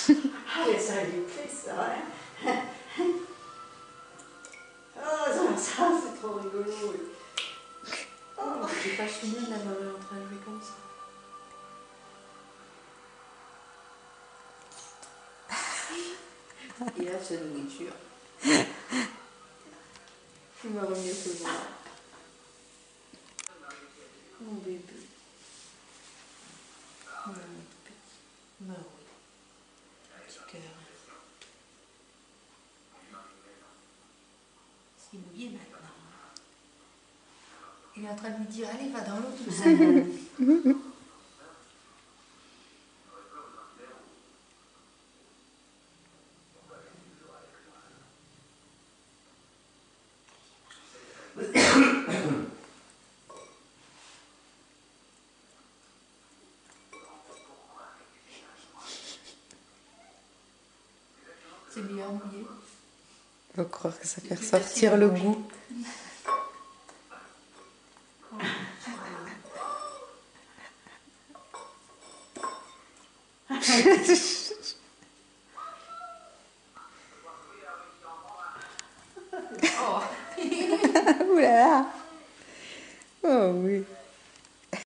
Allez, ça lui plaît, ça, hein. Oh, ça c'est trop rigolo. Oh, j'ai pas fini de la maman en train de jouer comme ça. Il a sa nourriture. Il m'a remis ce bras. Mon bébé. Oh, mon petit. Bah oui. Petit cœur. C'est mouillé maintenant. Il est en train de lui dire, allez, va dans l'eau tout seul. C'est bien mouillé. Faut croire que ça fait ressortir le goût. Oh.